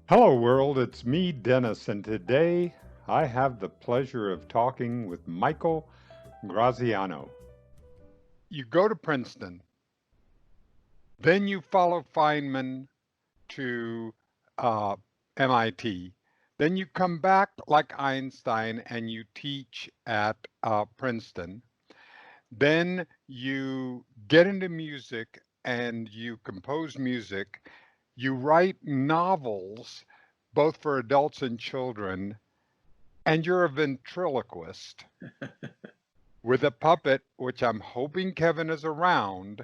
Hello, world. It's me, Dennis, and today I have the pleasure of talking with Michael Graziano. You go to Princeton, then you follow Feynman to uh, MIT, then you come back like Einstein and you teach at Princeton. Then you get into music and you compose music. You write novels, both for adults and children, and you're a ventriloquist with a puppet, which I'm hoping Kevin is around,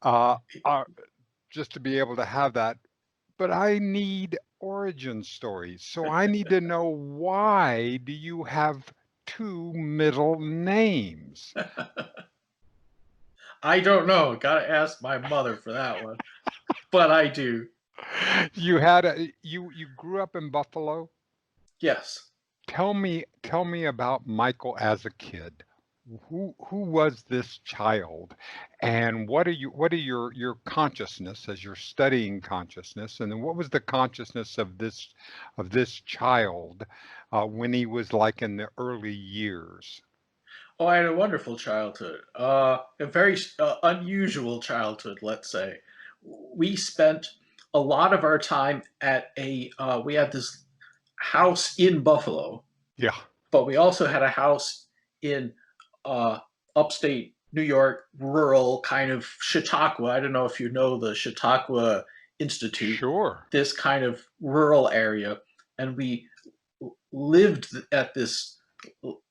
uh, uh, just to be able to have that. But I need origin stories. So I need to know, why do you have two middle names? I don't know. Gotta ask my mother for that one. But I do. You grew up in Buffalo. Yes. Tell me about Michael as a kid. Who was this child, and what are your consciousness as you're studying consciousness, and then what was the consciousness of this child when he was like in the early years? Oh, I had a wonderful childhood. A very unusual childhood, let's say. We spent a lot of our time at we had this house in Buffalo, Yeah, but we also had a house in uh, upstate New York, rural kind of Chautauqua. I don't know if you know the Chautauqua Institute, sure. this kind of rural area. And we lived at this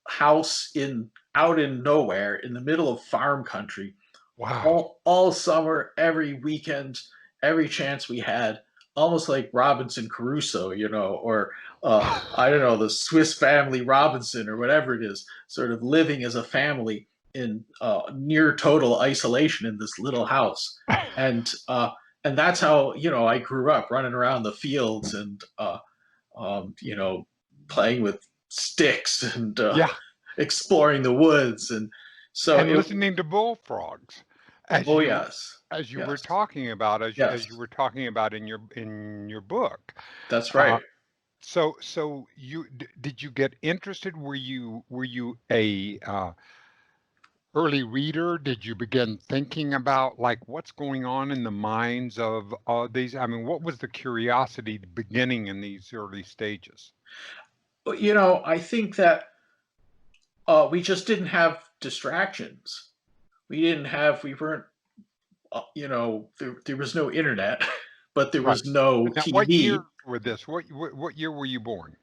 house in out in nowhere in the middle of farm country Wow. all summer, every weekend, every chance we had, almost like Robinson Crusoe, or I don't know, the Swiss Family Robinson or whatever it is, sort of living as a family in near total isolation in this little house, and uh, and that's how I grew up running around the fields and you know playing with sticks and Yeah, exploring the woods, and so and it. listening to bullfrogs, as Oh you yes, as you were yes. talking about, as Yes, you were talking about in your book. that's Uh, right. so did you get interested? Were you a early reader? Did you begin thinking about, like, what's going on in the minds of these? I mean, what was the curiosity beginning in these early stages? But I think that we just didn't have distractions. We weren't, there was no internet, but there Right. was no Now, what year TV. were this? What year were you born?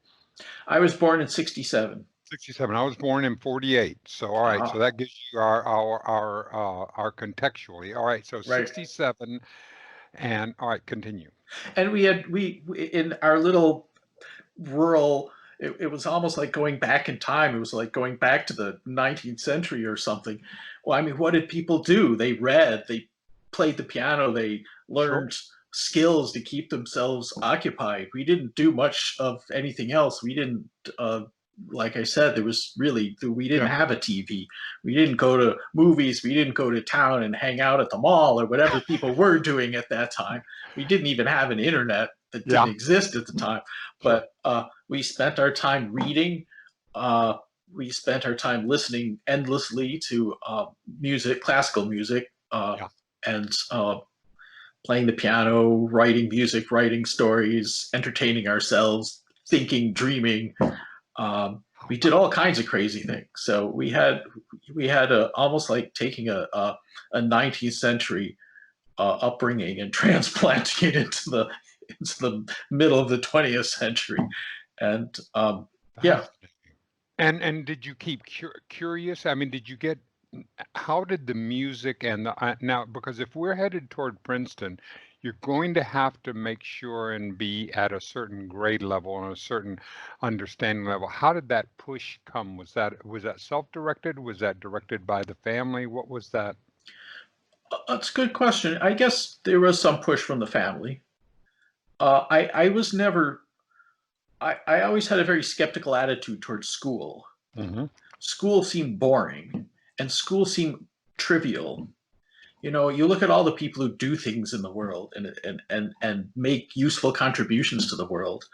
I was born in '67. 67. I was born in 48. So, all right. So Ah, that gives you our contextually. All right. So right. 67, and all right, continue. And we in our little rural. It was almost like going back in time. It was like going back to the 19th century or something. Well, I mean, what did people do? They read, they played the piano, they Sure. learned skills to keep themselves occupied. We didn't do much of anything else. We didn't, like I said, we didn't Yeah. have a TV. We didn't go to movies. We didn't go to town and hang out at the mall or whatever people were doing at that time. We didn't even have an internet that didn't Yeah. exist at the time. Sure. But we spent our time reading. Uh, we spent our time listening endlessly to music, classical music, Yeah. and playing the piano, writing music, writing stories, entertaining ourselves, thinking, dreaming. We did all kinds of crazy things. So we had almost like taking a 19th century upbringing and transplanting it into the middle of the 20th century. And yeah. Fascinating. And did you keep curious? I mean, did you get how did the music and the now, because if we're headed toward Princeton, you're going to have to make sure and be at a certain grade level and a certain understanding level. How did that push come? Was that self-directed? Was that directed by the family? What was that? That's a good question. I guess there was some push from the family. I was never. I always had a very skeptical attitude towards school. Hmm. School seemed boring, and school seemed trivial. You know, you look at all the people who do things in the world and make useful contributions to the world,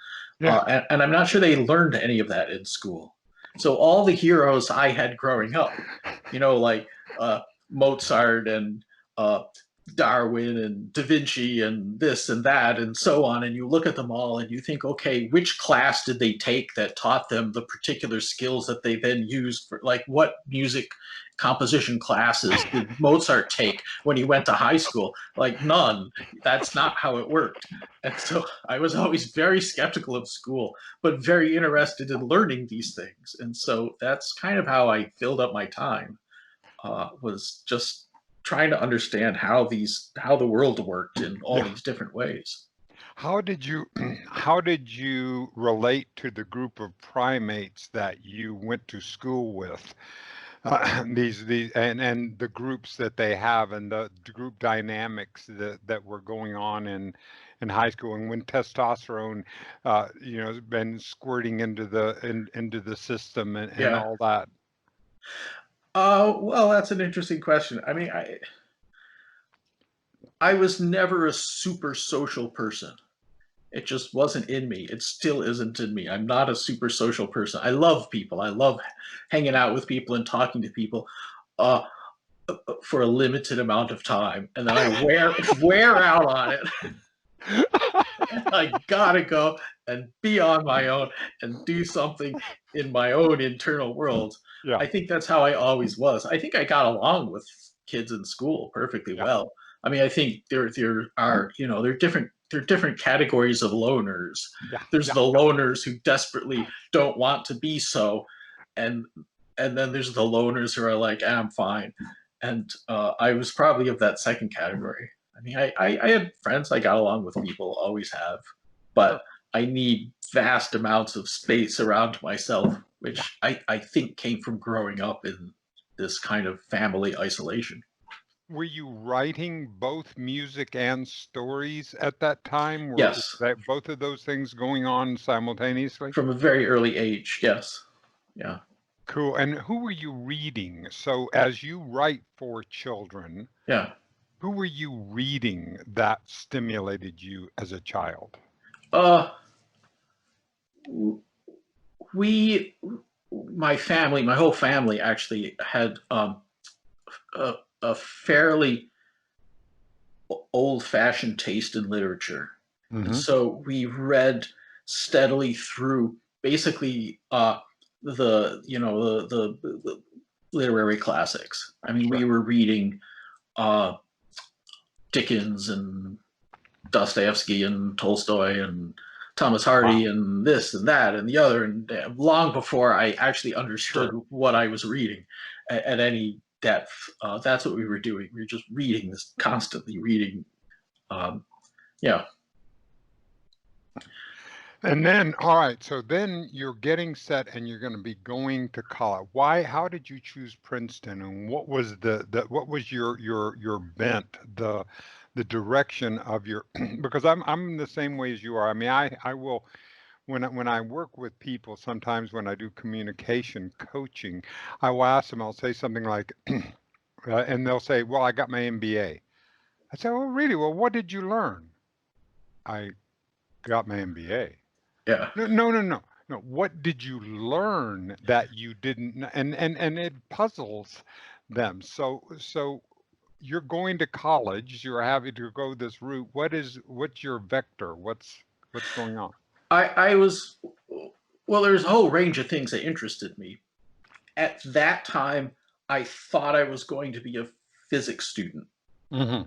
Yeah. and I'm not sure they learned any of that in school. So all the heroes I had growing up, you know, like Mozart and uh, Darwin and Da Vinci and this and that and so on, and you look at them all and you think, okay, which class did they take that taught them the particular skills that they then used for, like, what music composition classes did Mozart take when he went to high school? Like, none. That's not how it worked. And so I was always very skeptical of school, but very interested in learning these things. And so that's kind of how I filled up my time, was just trying to understand how the world worked in all Yeah. these different ways. How did you how did you relate to the group of primates that you went to school with? These and the groups that they have and the group dynamics that were going on in high school and when testosterone has been squirting into the system and Yeah. all that. Well, that's an interesting question. I mean, I was never a super social person. It just wasn't in me. It still isn't in me. I'm not a super social person. I love people. I love hanging out with people and talking to people, uh, for a limited amount of time, and then I wear out on it. I gotta go and be on my own and do something in my own internal world. Yeah, I think that's how I always was. I think I got along with kids in school perfectly yeah, well. I mean, I think there are, you know, there are different categories of loners. yeah, There's yeah, the loners who desperately don't want to be so, and and then there's the loners who are like, I'm fine. And I was probably of that second category. I mean, I had friends. I got along with people, always have, sure, but I need vast amounts of space around myself, yeah. which I think came from growing up in this kind of family isolation. Were you writing both music and stories at that time? Were Yes, that both of those things going on simultaneously? from a very early age. Yes, yeah. Cool. And who were you reading? So as you write for children, Yeah. who were you reading that stimulated you as a child? Uh, we, my family, my whole family actually had a, a fairly old-fashioned taste in literature, and Hmm. so we read steadily through basically the you know the literary classics. I mean, we Sure. were reading uh, Dickens and Dostoevsky and Tolstoy and Thomas Wow. Hardy and this and that and the other, and long before I actually understood Sure. what I was reading at any depth. That's what we were doing. We were just reading this, constantly reading. Um, yeah, And then, all right, so then you're getting set and you're going to be going to college. Why, how did you choose Princeton and what was what was your bent, the direction of your because I'm the same way as you are. I mean, I will when I work with people, sometimes when I do communication coaching, I will ask them, I'll say something like, and they'll say, "Well, I got my MBA." I say, "Oh, really? Well, what did you learn?" I got my MBA. yeah. No, no, no, no. No, what did you learn that you didn't and it puzzles them. So you're going to college, you're having to go this route. What's your vector? What's going on? I was, well, there's a whole range of things that interested me. At that time, I thought I was going to be a physics student. Hmm.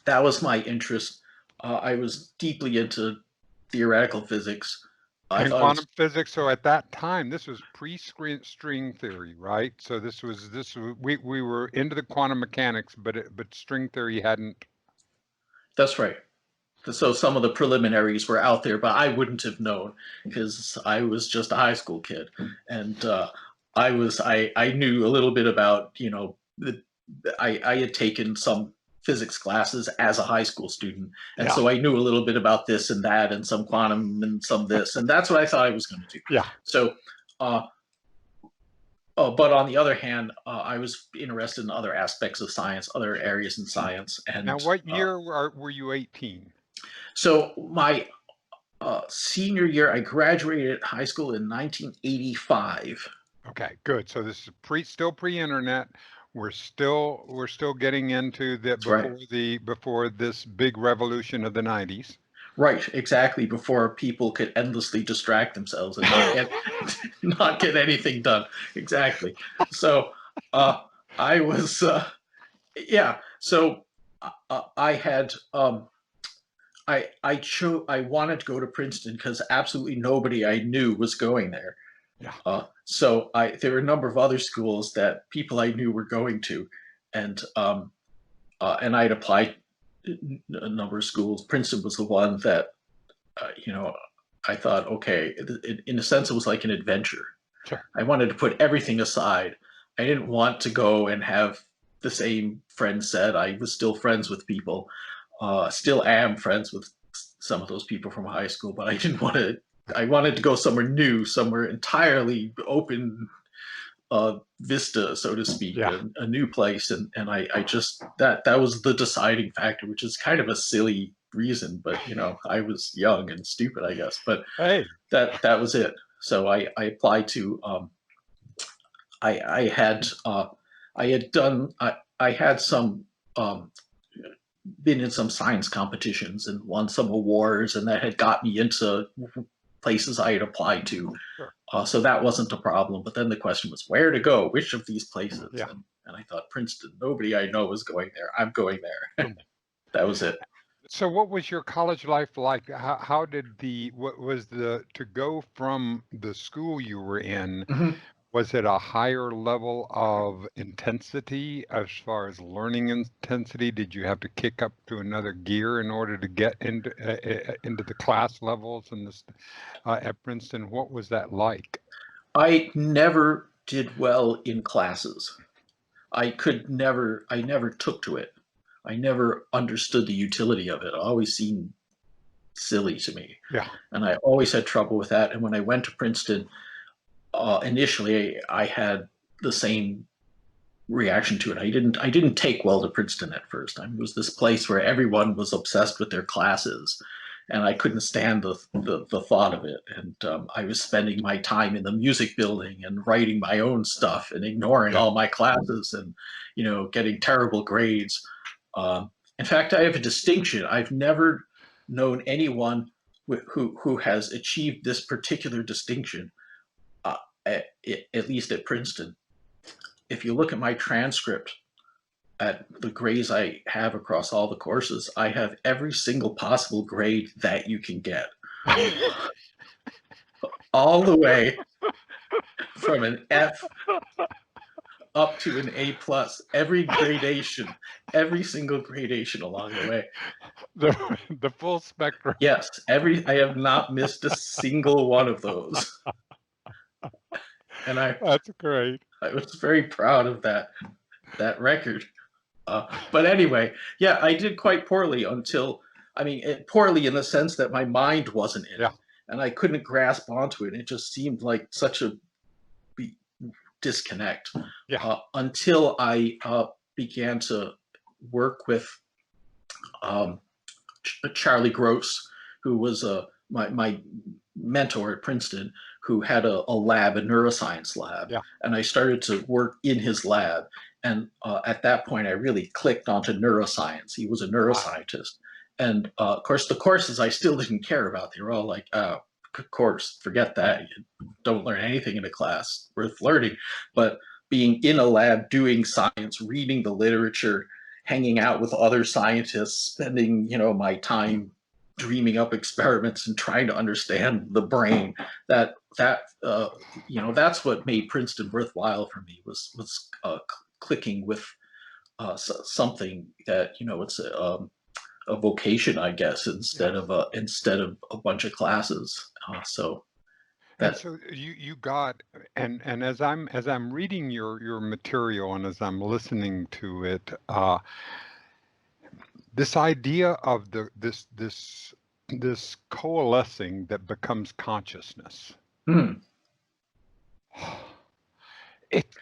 That was my interest. I was deeply into theoretical physics. I And thought it was, quantum physics, so at that time, this was pre-string theory, right? So we were into the quantum mechanics, but string theory hadn't. that's right. So some of the preliminaries were out there, but I wouldn't have known because I was just a high school kid, and I knew a little bit about, you know, I had taken some physics classes as a high school student, and Yeah, so I knew a little bit about this and that and some quantum and some this, and that's what I thought I was going to do. yeah. So uh, But on the other hand, I was interested in other aspects of science, other areas in science, Now, and what year were you 18? so my senior year, I graduated high school in 1985. Okay, good. So this is still pre-internet. We're still getting into the That's right. before this big revolution of the 90s. Right, exactly. Before people could endlessly distract themselves and not get not get anything done. Exactly. So I was yeah. So I had I wanted to go to Princeton because absolutely nobody I knew was going there. Yeah. So there were a number of other schools that people I knew were going to, and I'd applied a number of schools. Princeton was the one that you know I thought, okay, in a sense, it was like an adventure. Sure. I wanted to put everything aside. I didn't want to go and have the same friends said. I was still friends with people, still am friends with some of those people from high school, but I didn't want to. I wanted to go somewhere new, somewhere entirely open vista, so to speak, Yeah. a new place, and I just that was the deciding factor, which is kind of a silly reason, but I was young and stupid, I guess, but Hey. that was it. So I applied to I had done I had some been in some science competitions and won some awards, and that had got me into places I had applied to. Sure. So that wasn't a problem. But then the question was where to go, which of these places? Yeah. And I thought Princeton. Nobody I know is going there. I'm going there. That was it. So what was your college life like? How did what was to go from the school you were in? Mm-hmm. Was it a higher level of intensity as far as learning intensity? Did you have to kick up to another gear in order to get into the class levels and this at Princeton? What was that like? I never did well in classes. I never took to it. I never understood the utility of it. It always seemed silly to me. Yeah. And I always had trouble with that. And when I went to Princeton, initially I had the same reaction to it. I didn't take well to Princeton at first. I mean, it was this place where everyone was obsessed with their classes, and I couldn't stand the thought of it. And I was spending my time in the music building and writing my own stuff and ignoring all my classes and getting terrible grades. In fact, I have a distinction. I've never known anyone who has achieved this particular distinction, at least at Princeton. If you look at my transcript at the grades I have across all the courses, I have every single possible grade that you can get. All the way from an F up to an A plus, every gradation, every single gradation along the way. The full spectrum. Yes, I have not missed a single one of those. And That's great. I was very proud of that record. But anyway, yeah, I did quite poorly until, poorly in the sense that my mind wasn't in it, and I couldn't grasp onto it. It just seemed like such a disconnect until I began to work with Charlie Gross, who was my mentor at Princeton, who had a lab, a neuroscience lab, and I started to work in his lab. And at that point, I really clicked onto neuroscience. He was a neuroscientist. And of course, the courses I still didn't care about. They were all like, oh, course, forget that. You don't learn anything in a class worth learning. But being in a lab, doing science, reading the literature, hanging out with other scientists, spending, my time dreaming up experiments and trying to understand the brain, that's what made Princeton worthwhile for me, was clicking with something that it's a vocation, I guess, instead of a bunch of classes. So you got, and as I'm reading your material and as I'm listening to it, this idea of this coalescing that becomes consciousness. Hmm. It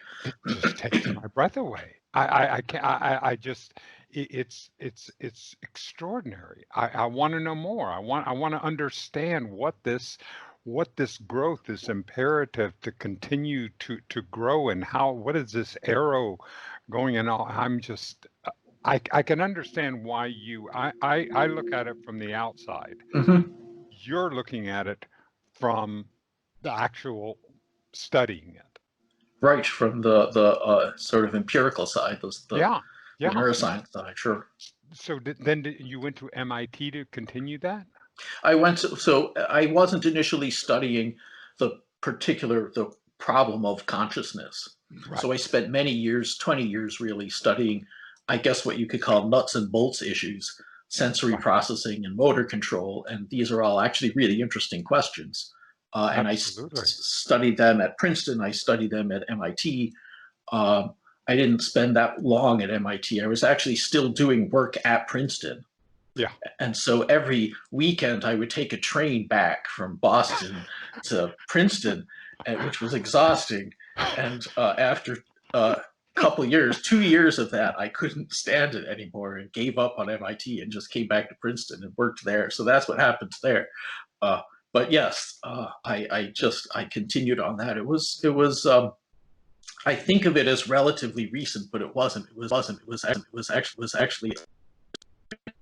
takes my breath away. I can't. I just. It's extraordinary. I want to know more. I want to understand what this growth, this imperative to continue to grow, and how, what is this arrow going in all. I'm just. I can understand why I look at it from the outside. Hmm. You're looking at it from the actual studying it. Right, from the sort of empirical side, Yeah, the yeah. neuroscience side, sure. So you went to MIT to continue that? So I wasn't initially studying the problem of consciousness. So Right, I spent many years, 20 years really, studying, I guess, what you could call nuts and bolts issues, sensory right. processing and motor control. And these are all actually really interesting questions. And Absolutely. studied them at Princeton. I studied them at MIT. Um, I didn't spend that long at MIT. I was actually still doing work at Princeton. Yeah. And so every weekend I would take a train back from Boston to Princeton, which was exhausting. And after a couple years, 2 years of that, I couldn't stand it anymore and gave up on MIT and just came back to Princeton and worked there. So that's what happened there. Uh, but yes, I continued on that. I think of it as relatively recent, but it wasn't. It was actually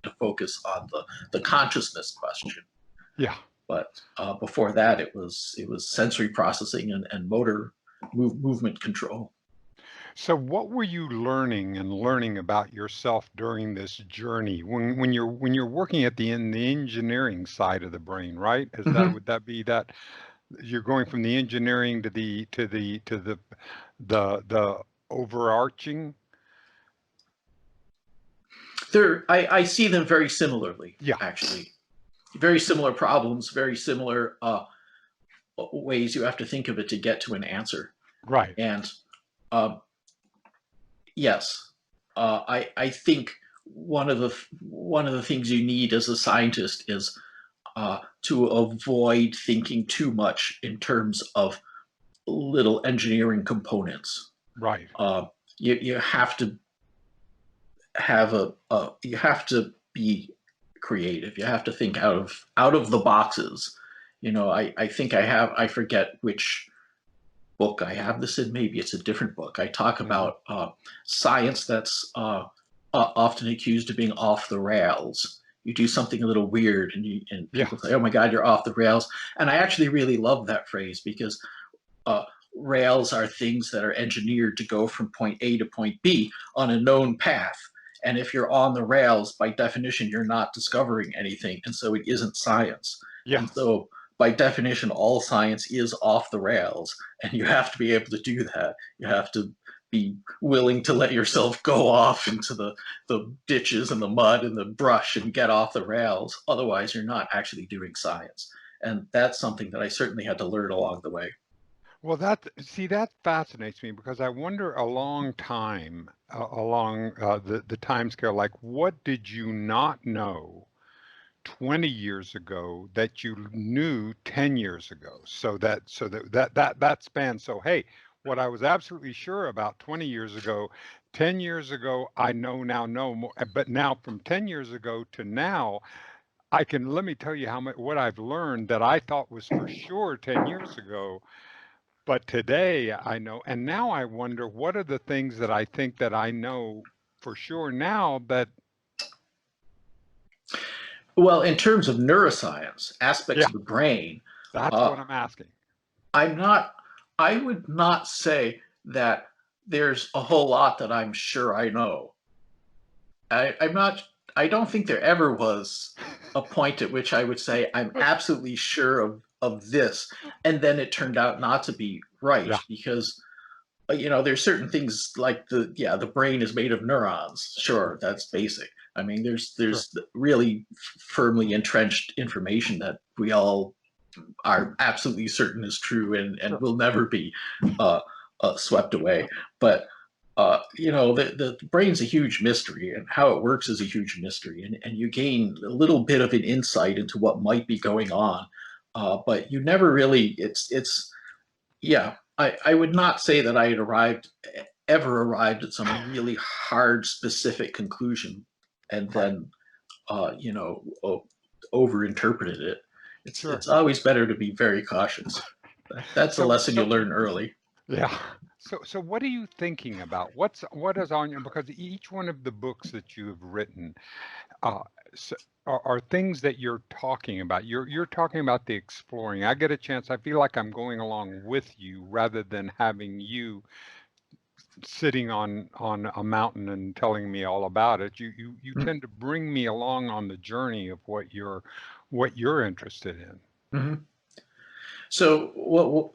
to focus on the consciousness question. Yeah. But before that, it was sensory processing and motor movement control. So what were you learning about yourself during this journey when you're working at in the engineering side of the brain, right? Is that, Mm-hmm. would that be that you're going from the engineering to the overarching? I see them very similarly, Yeah. actually. Very similar problems, very similar ways you have to think of it to get to an answer. Right. And um, yes, I think one of the things you need as a scientist is to avoid thinking too much in terms of little engineering components. Right. Uh, you have to you have to be creative. You have to think out of the boxes. You know, I think I forget which book I have this in. Maybe it's a different book. I talk Hmm. about science that's often accused of being off the rails. You do something a little weird, and people say, Yes. "Oh my God, you're off the rails." And I actually really love that phrase because uh, rails are things that are engineered to go from point A to point B on a known path. And if you're on the rails, by definition, you're not discovering anything. And so it isn't science. And Yes. so, by definition, all science is off the rails. And you have to be able to do that. You have to be willing to let yourself go off into the ditches and the mud and the brush and get off the rails. Otherwise, you're not actually doing science. And that's something that I certainly had to learn along the way. Well, that fascinates me because I wonder a long time along the time scale, like what did you not know 20 years ago that you knew 10 years ago? So that span. So hey, what I was absolutely sure about 20 years ago, 10 years ago, I know more. But now from 10 years ago to now, let me tell you what I've learned that I thought was for sure 10 years ago. But today I know, and now I wonder what are the things that I think that I know for sure now that, Well, in terms of neuroscience, aspects yeah, of the brain, that's uh, what I'm asking. I'm not, I would not say that there's a whole lot that I'm sure I know. I'm not, I don't think there ever was a point at which I would say I'm absolutely sure of this. And then it turned out not to be right Yeah, because you know, there's certain things like the brain is made of neurons. Sure, that's basic. I mean, sure, there's really firmly entrenched information that we all are absolutely certain is true and sure. will never be uh, swept away. But you know, the brain's a huge mystery, and how it works is a huge mystery, and you gain a little bit of an insight into what might be going on, but you never really. It's yeah. I would not say that I had arrived ever arrived at some really hard, specific conclusion and then, overinterpreted it. Sure. It's always better to be very cautious. That's a lesson you learn early. Yeah. So what are you thinking about? What is on your, because each one of the books that you have written uh, s are things that you're talking about. You're talking about the exploring. I get a chance. I feel like I'm going along with you rather than having you sitting on a mountain and telling me all about it. You Mm-hmm. tend to bring me along on the journey of what you're interested in. Mm-hmm. So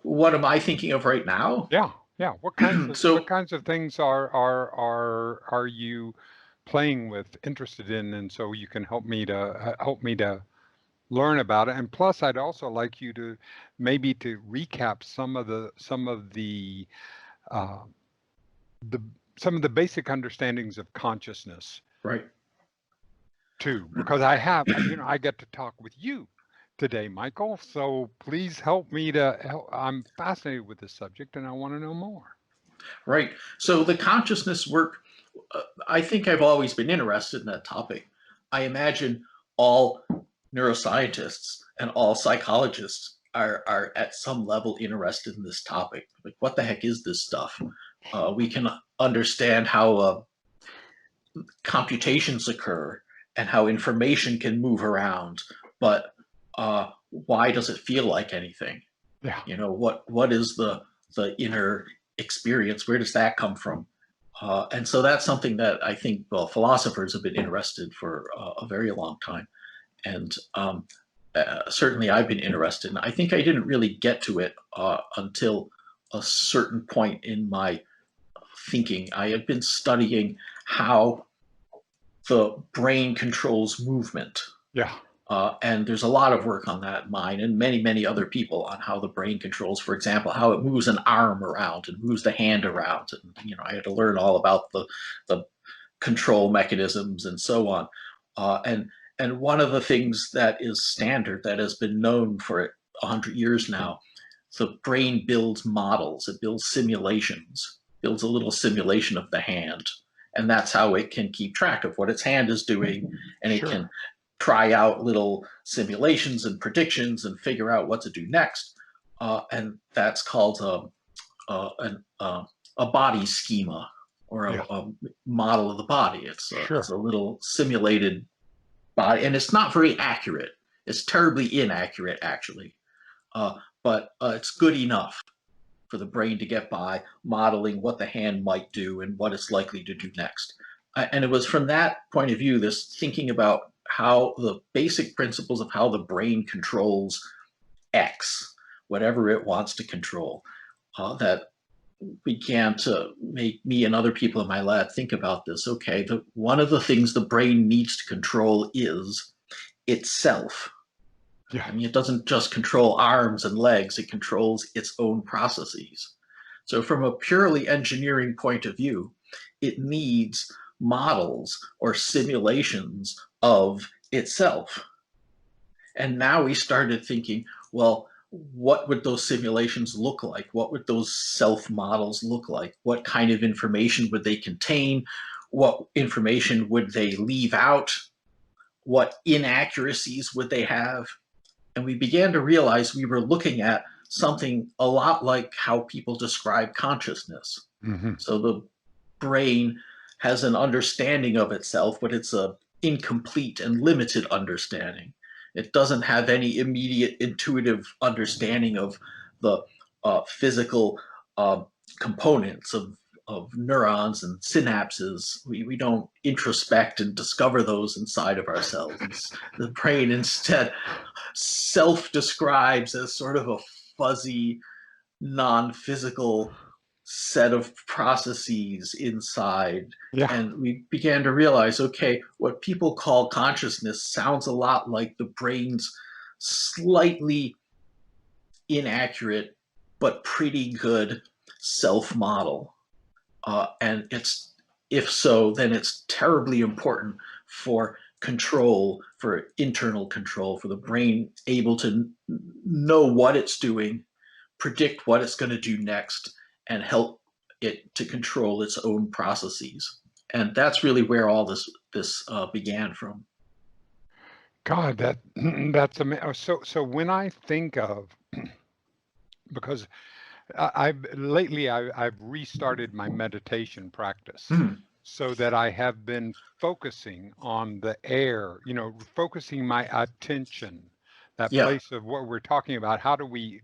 what am I thinking of right now? Yeah, yeah. What So kinds of things are you playing with, interested in, and so you can help me to learn about it. And plus, I'd also like you to maybe to recap uh, the some of the basic understandings of consciousness right. too, because I get to talk with you today, Michael. So please help me to help. I'm fascinated with this subject, and I want to know more. Right. So the consciousness work, I think I've always been interested in that topic. I imagine all neuroscientists and all psychologists are at some level interested in this topic. Like, what the heck is this stuff? We can understand how computations occur and how information can move around, but why does it feel like anything? Yeah. What is the inner experience? Where does that come from? And so that's something that I think, well, philosophers have been interested for a very long time, and certainly I've been interested. And I think I didn't really get to it until a certain point in my thinking. I had been studying how the brain controls movement. Yeah. And there's a lot of work on that, mine and many, many other people, on how the brain controls, for example, how it moves an arm around and moves the hand around. And I had to learn all about the control mechanisms and so on. And one of the things that is standard, that has been known for 100 years now, the brain builds models. It builds simulations, builds a little simulation of the hand, and that's how it can keep track of what its hand is doing, and it can try out little simulations and predictions and figure out what to do next. And that's called a body schema, or a model of the body. It's a little simulated body, and it's not very accurate. It's terribly inaccurate, actually. But it's good enough for the brain to get by modeling what the hand might do and what it's likely to do next. And it was from that point of view, this thinking about how the basic principles of how the brain controls X, whatever it wants to control, that began to make me and other people in my lab think about this. Okay, one of the things the brain needs to control is itself. Yeah. I mean, it doesn't just control arms and legs, it controls its own processes. So from a purely engineering point of view, it needs models or simulations of itself. And now we started thinking, well, what would those simulations look like? What would those self models look like? What kind of information would they contain? What information would they leave out? What inaccuracies would they have? And we began to realize we were looking at something a lot like how people describe consciousness. Mm-hmm. So the brain has an understanding of itself, but it's an incomplete and limited understanding. It doesn't have any immediate intuitive understanding of the physical components of neurons and synapses. We don't introspect and discover those inside of ourselves. The brain instead self-describes as sort of a fuzzy, non-physical set of processes inside. Yeah. And we began to realize, okay, what people call consciousness sounds a lot like the brain's slightly inaccurate but pretty good self-model. And if so, then it's terribly important for control, for internal control, for the brain able to know what it's doing, predict what it's going to do next, and help it to control its own processes. And that's really where all this began from. God, that that's amazing. So when I think of, because I've restarted my meditation practice Mm, so that I have been focusing on the air, focusing my attention, that yeah, place of what we're talking about. How do we,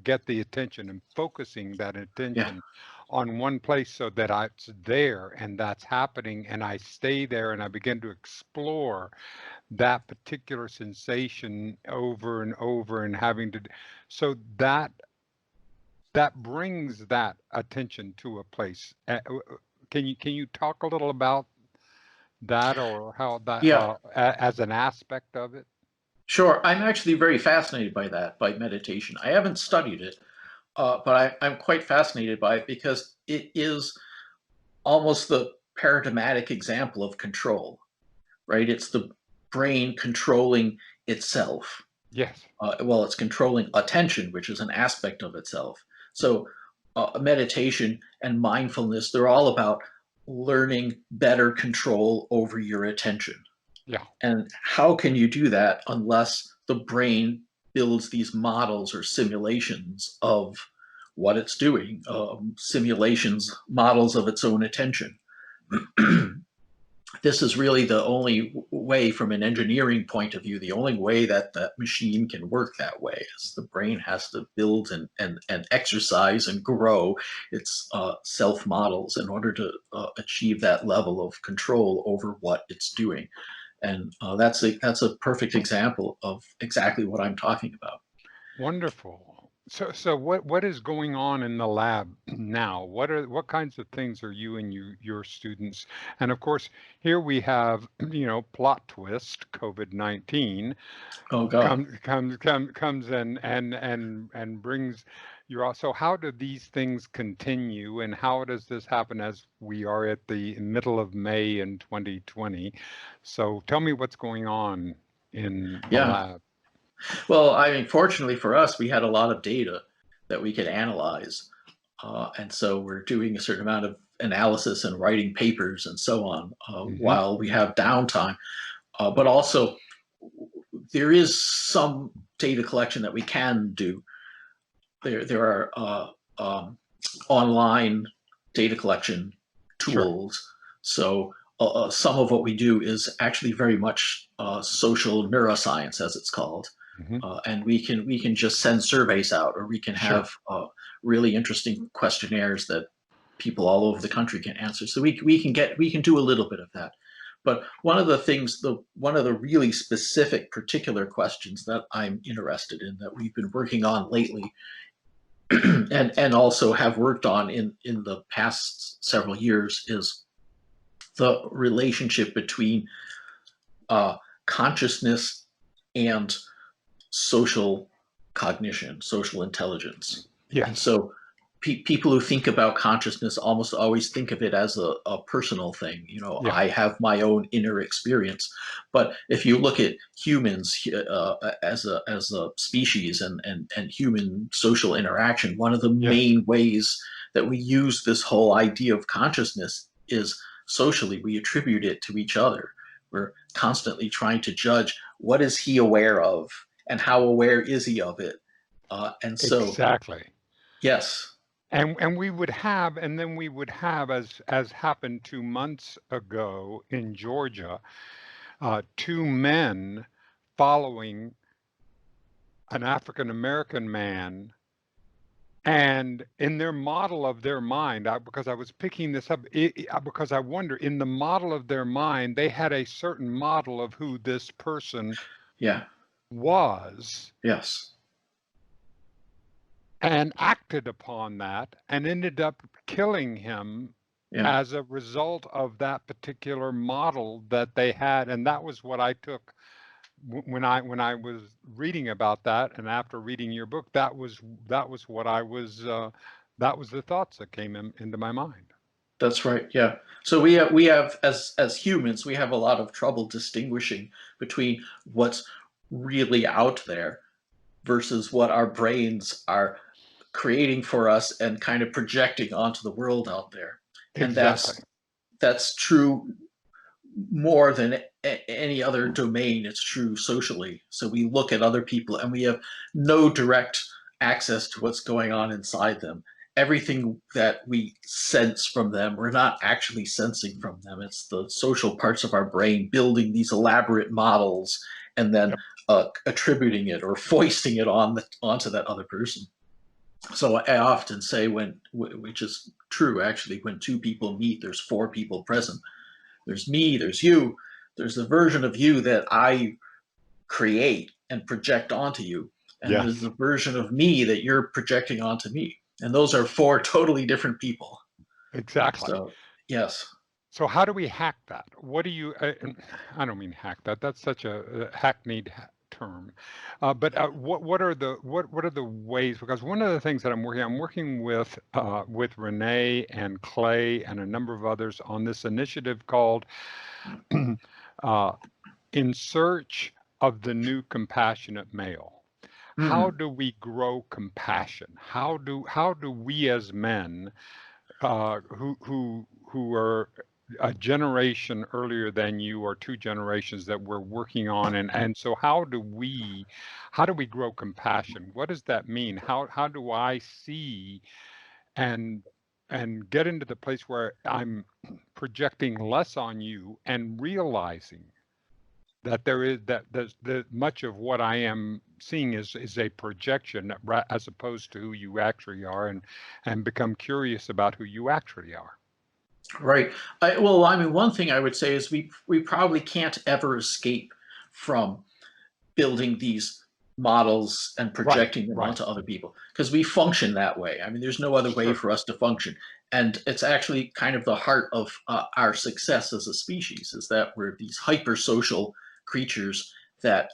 get the attention, and focusing that yeah, attention on one place so that it's there and that's happening, and I stay there and I begin to explore that particular sensation over and over, and having to, so that brings that attention to a place. Can you talk a little about that, or how that, yeah. as an aspect of it? Sure. I'm actually very fascinated by that, by meditation. I haven't studied it, but I'm quite fascinated by it because it is almost the paradigmatic example of control, right? It's the brain controlling itself. Yes. Well, it's controlling attention, which is an aspect of itself. So, meditation and mindfulness, they're all about learning better control over your attention. Yeah. And how can you do that unless the brain builds these models or simulations of what it's doing, simulations, models of its own attention? This is really the only way, from an engineering point of view, the only way that that machine can work that way is the brain has to build and exercise and grow its self models in order to achieve that level of control over what it's doing. And that's a perfect example of exactly what I'm talking about. Wonderful. So what is going on in the lab now? What kinds of things are you and your students? And of course, here we have, plot twist, COVID-19 Oh God. comes and brings your, so how do these things continue, and how does this happen as we are at the middle of May in 2020? So tell me what's going on in the Yeah. lab. Well, I mean, fortunately for us, we had a lot of data that we could analyze. And so we're doing a certain amount of analysis and writing papers and so on Hmm. while we have downtime. But also, there is some data collection that we can do. There are online data collection Sure. tools. So some of what we do is actually very much social neuroscience, as it's called. Hmm. And we can just send surveys out, or we can Sure. have really interesting questionnaires that people all over the country can answer. So we can do a little bit of that. But one of the really specific particular questions that I'm interested in, that we've been working on lately, and also have worked on in the past several years, is the relationship between uh, consciousness and social cognition, social intelligence. And Yes. so people who think about consciousness almost always think of it as a personal thing. Yeah. I have my own inner experience. But if you look at humans as a species, and human social interaction, one of the Yes. main ways that we use this whole idea of consciousness is socially. We attribute it to each other. We're constantly trying to judge, what is he aware of, and how aware is he of it? And so, Exactly. yes, And then we would have, as happened 2 months ago in Georgia, two men following an African American man. And in their model of their mind, because I was picking this up, because I wonder, in the model of their mind, they had a certain model of who this person yeah, was, yes, and acted upon that, and ended up killing him yeah, as a result of that particular model that they had. And that was what I took when I was reading about that, and after reading your book, that was what I was that was the thoughts that came into my mind. that's right. Yeah. So we have as humans, we have a lot of trouble distinguishing between what's really out there versus what our brains are creating for us and kind of projecting onto the world out there. And Exactly. that's true more than any other domain. It's true socially. So we look at other people and we have no direct access to what's going on inside them. Everything that we sense from them, we're not actually sensing from them. It's the social parts of our brain building these elaborate models and then Yep. attributing it or foisting it onto that other person. So I often say, which is true actually, when two people meet, there's four people present. There's me, there's you, there's the version of you that I create and project onto you, and there's Yes. the version of me that you're projecting onto me. And those are four totally different people. Exactly. So, yes. So how do we hack that? What do you? I don't mean hack that. That's such a hackneyed term. But what are the what are the ways? Because one of the things that I'm working with Renee and Clay and a number of others on this initiative called uh, "In Search of the New Compassionate Male." How Hmm. do we grow compassion? How do we as men who are a generation earlier than you or two generations that we're working on, and so how do we grow compassion? What does that mean? How do I see and get into the place where I'm projecting less on you and realizing that there's much of what I am seeing is a projection as opposed to who you actually are, and become curious about who you actually are. Right. Well, I mean, one thing I would say is we probably can't ever escape from building these models and Right, projecting them right. onto other people because we function that way. I mean, there's no other way Sure. for us to function. And it's actually kind of the heart of our success as a species is that we're these hypersocial creatures that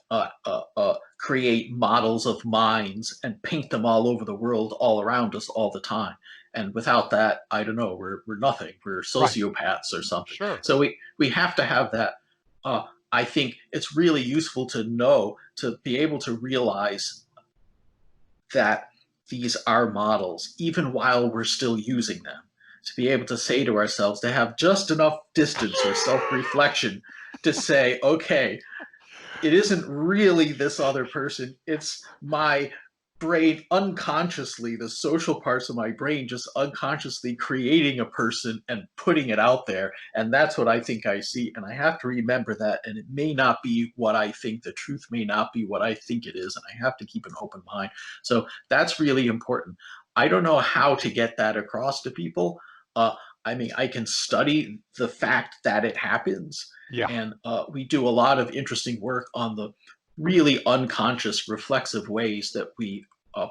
create models of minds and paint them all over the world, all around us, all the time. And without that, I don't know, we're nothing. We're Right. sociopaths or something. Sure. So we have to have that. I think it's really useful to know, to be able to realize that these are models, even while we're still using them. To be able to say to ourselves, to have just enough distance or self reflection to say, okay, it isn't really this other person. It's my brain unconsciously, the social parts of my brain just unconsciously creating a person and putting it out there. And that's what I think I see. And I have to remember that. And it may not be what I think. The truth may not be what I think it is. And I have to keep an open mind. So that's really important. I don't know how to get that across to people. Uh, I mean, I can study the fact that it happens, Yeah. and we do a lot of interesting work on the really unconscious, reflexive ways that we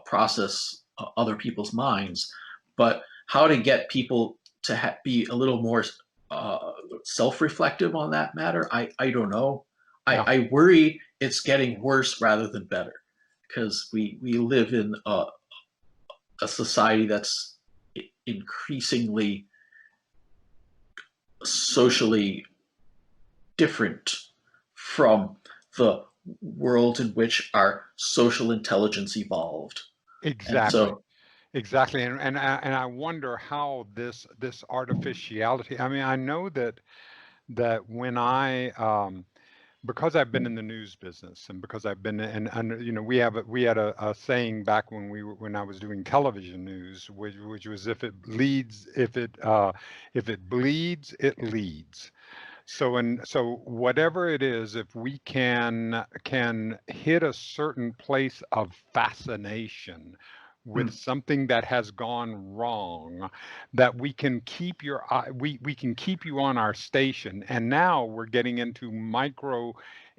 process other people's minds. But how to get people to be a little more self-reflective on that matter, I don't know. Yeah. I worry it's getting worse rather than better because we live in a society that's increasingly socially different from the world in which our social intelligence evolved. And Exactly. so, Exactly. And I wonder how this artificiality. I mean, I know that when because I've been in the news business, and because I've been and we had a saying back when I was doing television news, which was if it bleeds, it leads. So whatever it is, if we can hit a certain place of fascination with hmm, something that has gone wrong, that we can keep we can keep you on our station. And now we're getting into micro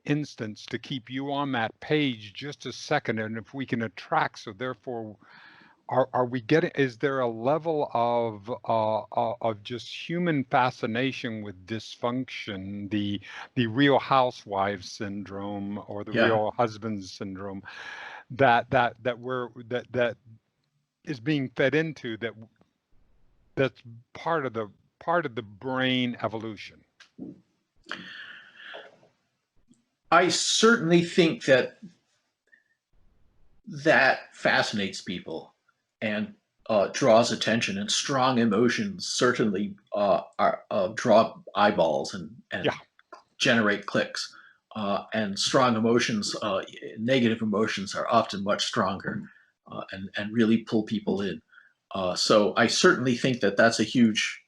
instance to keep you on that page just a second. And if we can attract, so therefore are we getting, is there a level of just human fascination with dysfunction, the Real Housewives syndrome or the yeah, Real Husbands syndrome, that is being fed into, that's part of the brain evolution? I certainly think that fascinates people. and draws attention, and strong emotions certainly draw eyeballs and Yeah. generate clicks. And strong emotions, negative emotions, are often much stronger and really pull people in. So I certainly think that that's a huge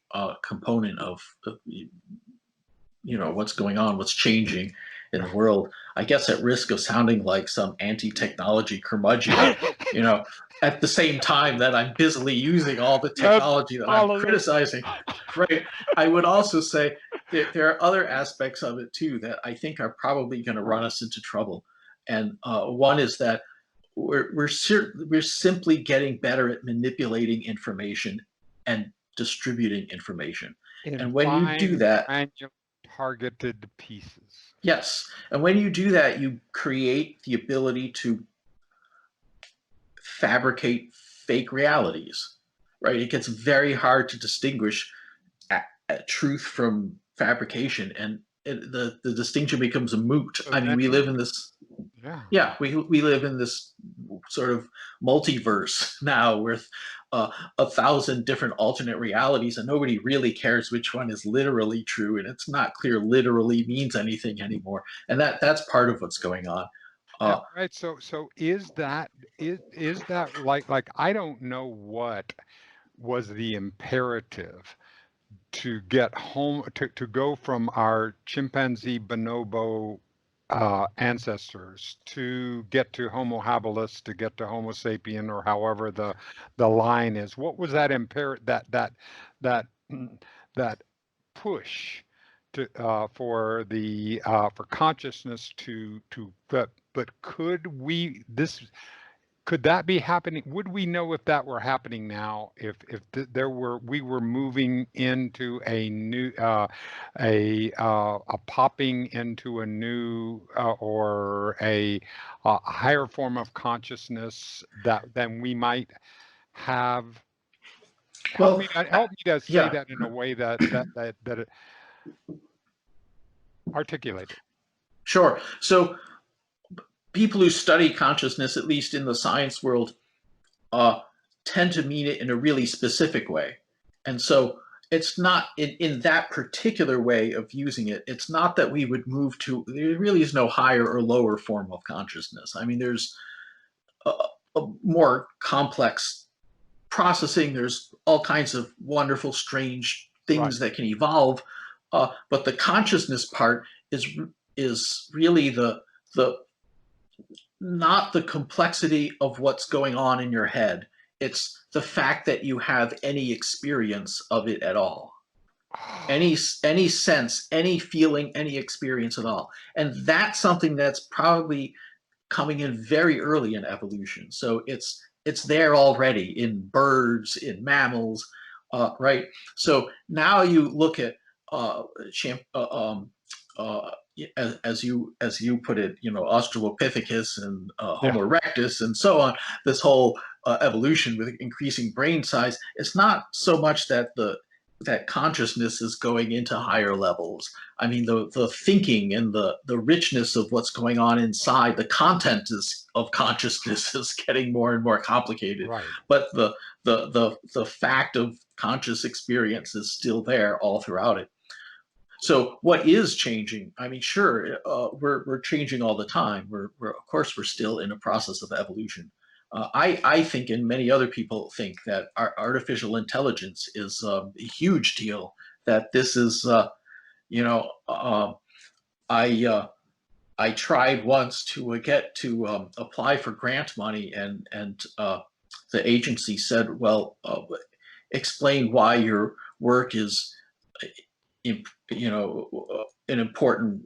component of what's going on, what's changing in the world. I guess at risk of sounding like some anti-technology curmudgeon, you know, at the same time that I'm busily using all the That's technology that I'm all of criticizing, right? I would also say there are other aspects of it too that I think are probably going to run us into trouble. And one is that we're simply getting better at manipulating information and distributing information. in And when you do fine, that, granular, targeted pieces. yes. And when you do that, you create the ability to fabricate fake realities, right? It gets very hard to distinguish truth from fabrication, and the distinction becomes a moot. I mean, we live in Eventually. this, Yeah. yeah, we live in this sort of multiverse now with 1,000 different alternate realities, and nobody really cares which one is literally true, and it's not clear literally means anything anymore. And that's part of what's going on. Yeah, Uh, right. So is that like I don't know what was the imperative to get home to go from our chimpanzee bonobo ancestors to get to Homo habilis to get to Homo sapien or however the line is. What was that that that push to for consciousness to but could that be happening? Would we know if that were happening now? If there were we were moving into a new a popping into a new or a higher form of consciousness that then we might have. well, Help me to say yeah, that in a way that it articulated. sure. So people who study consciousness, at least in the science world, uh, tend to mean it in a really specific way. And so it's not in that particular way of using it, it's not that we would move to, there really is no higher or lower form of consciousness. I mean, there's a, a more complex processing, there's all kinds of wonderful, strange Right. things that can evolve. But the consciousness part is really the not the complexity of what's going on in your head. It's the fact that you have any experience of it at all. Any sense, any feeling, any experience at all. And that's something that's probably coming in very early in evolution. So it's there already in birds, in mammals, right? So now you look at uh, as you put it, Australopithecus and Yeah. Homo erectus and so on. This whole evolution with increasing brain size. It's not so much that that consciousness is going into higher levels. I mean, the thinking and the richness of what's going on inside, the content of consciousness is getting more and more complicated. Right. But the fact of conscious experience is still there all throughout it. So what is changing? I mean, sure, we're changing all the time. We're of course we're still in a process of evolution. I think, and many other people think, that our artificial intelligence is a huge deal. That this is, you know, I I tried once to get to apply for grant money, and the agency said, well, explain why your work is an important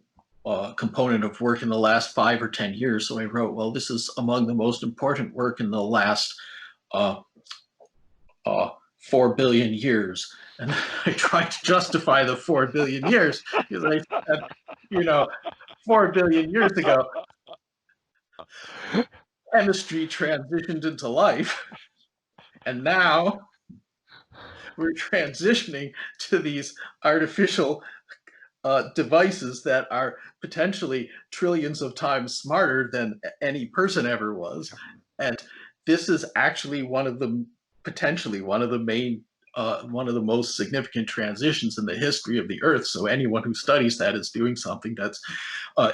component of work in the last 5 or 10 years. So I wrote, well, this is among the most important work in the last uh, uh, 4 billion years. And I tried to justify the 4 billion years because I said, you know, 4 billion years ago, chemistry transitioned into life. And now we're transitioning to these artificial devices that are potentially trillions of times smarter than any person ever was. And this is actually one of the potentially one of the most significant transitions in the history of the Earth. So anyone who studies that is doing something that's